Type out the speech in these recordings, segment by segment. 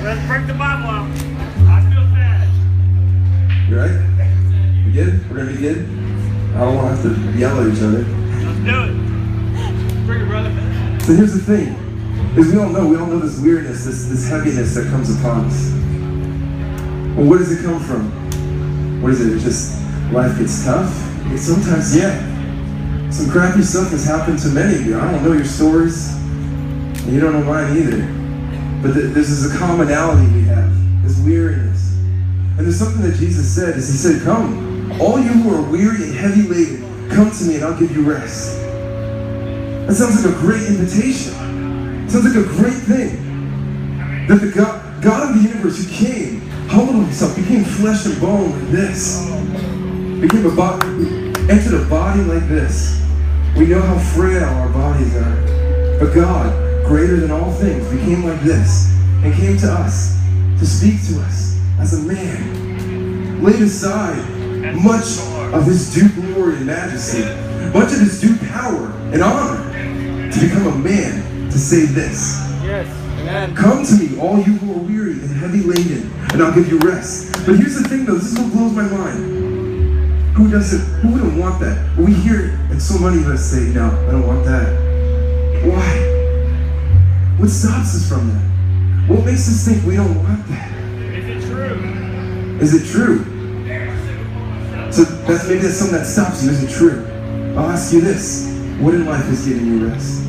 Let's break the Bible out. I feel bad. You right? We good? We're gonna be good? I don't want to have to yell at each other. Let's do it. Bring it, brother. So here's the thing, is we all know this weirdness, this heaviness that comes upon us. Well, where does it come from? What is it? It's just life gets tough? Sometimes, yeah. Some crappy stuff has happened to many of you. I don't know your stories, and you don't know mine either. But this is a commonality we have, this weariness. And there's something that Jesus said, is he said, come, all you who are weary and heavy laden, come to me and I'll give you rest. That sounds like a great invitation. It sounds like a great thing. That the God of the universe who came, humbled himself, became flesh and bone like this. Became a body, entered a body like this. We know how frail our bodies are. But God, greater than all things, became like this and came to us to speak to us as a man. Laid aside much of his due glory and majesty, much of his due power and honor, to become a man to say this. Yes. Amen. Come to me, all you who are weary and heavy laden, and I'll give you rest. But here's the thing though, this is what blows my mind. Who wouldn't want that? We hear it, and so many of us say, no, I don't want that. Why? What stops us from that? What makes us think we don't want that? Is it true? Is it true? So maybe that's something that stops you. Is it true? I'll ask you this. What in life is giving you rest?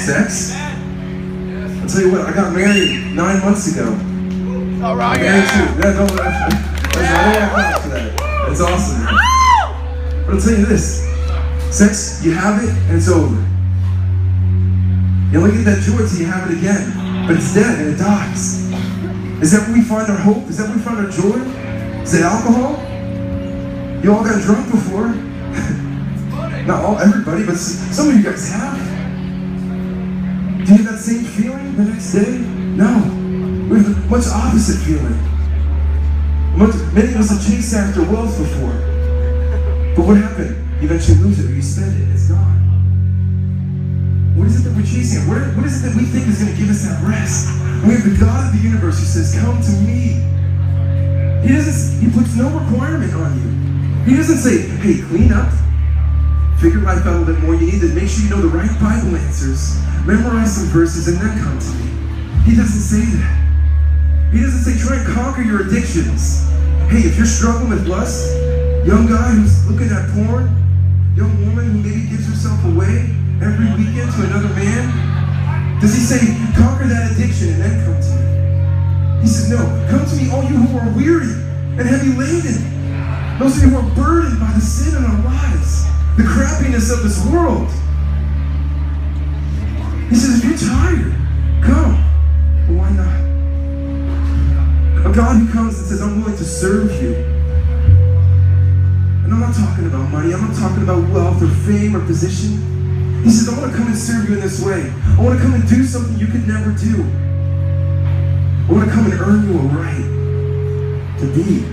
Sex? I'll tell you what, I got married 9 months ago. All right. Married too. I don't want to clap for that. That's awesome. But I'll tell you this. Sex, you have it and it's over. You only get that joy till you have it again. But it's dead and it dies. Is that where we find our hope? Is that where we find our joy? Is it alcohol? You all got drunk before. Not everybody, but some of you guys have. Do you have that same feeling the next day? No. We have a much opposite feeling. Many of us have chased after wealth before. But what happened? You eventually lose it or you spend it and it's gone. What is it that we're chasing? What is it that we think is going to give us that rest? We have the God of the universe who says, come to me. He puts no requirement on you. He doesn't say, hey, clean up. Figure life out a little bit more. You need to make sure you know the right Bible answers. Memorize some verses and then come to me. He doesn't say that. He doesn't say try and conquer your addictions. Hey, if you're struggling with lust, young guy who's looking at porn, young woman who maybe gives herself away every weekend to another man, does he say conquer that addiction and then come to me? He says no, come to me all you who are weary and heavy laden. Those of you who are burdened by the sin in our lives, the crappiness of this world. He says, if you're tired, come. Well, why not? A God who comes and says, I'm willing to serve you. And I'm not talking about money. I'm not talking about wealth or fame or position. He says, I want to come and serve you in this way. I want to come and do something you could never do. I want to come and earn you a right to be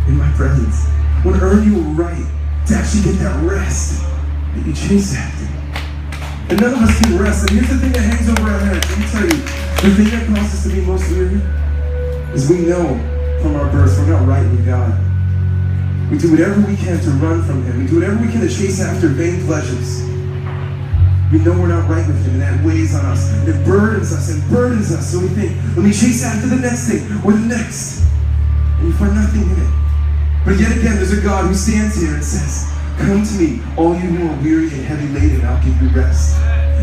in my presence. I want to earn you a right to actually get that rest that you chase after. And none of us can rest. And here's the thing that hangs over our heads. Let me tell you, the thing that causes us to be most weary is we know from our birth we're not right with God. We do whatever we can to run from Him. We do whatever we can to chase after vain pleasures. We know we're not right with Him, and that weighs on us. And it burdens us and burdens us. So we think, let me chase after the next thing or the next. And you find nothing in it. But yet again, there's a God who stands here and says, come to me, all you who are weary and heavy laden, I'll give you rest.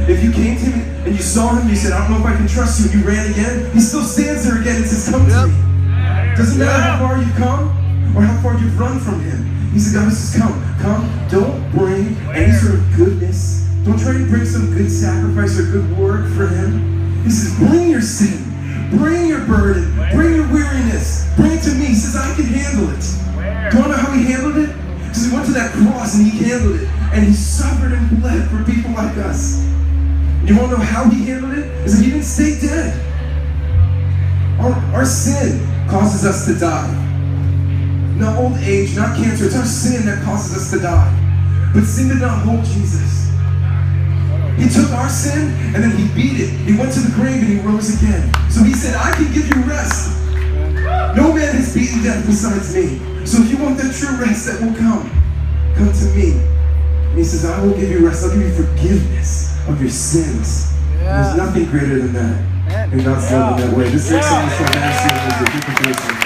If you came to him and you saw him, you said, I don't know if I can trust you, and you ran again, he still stands there again and says, come to me. Doesn't matter how far you've come or how far you've run from him. He said, God says, come. Don't bring any sort of goodness. Don't try to bring some good sacrifice or good word for him. He says, bring your sin. Bring your burden. Bring your weariness. Bring it to me. He says, I can handle it. Do you want to know how he handled it? Because he went to that cross and he handled it. And he suffered and bled for people like us. And you want to know how he handled it? Is that he didn't stay dead. Our sin causes us to die. Not old age, not cancer. It's our sin that causes us to die. But sin did not hold Jesus. He took our sin and then he beat it. He went to the grave and he rose again. So he said, I can give you rest. No man has beaten death besides me. So if you want that true rest that will come to me. And he says, I will give you rest. I'll give you forgiveness of your sins. There's nothing greater than that. And God's love in that way. This next song is called Master of Music.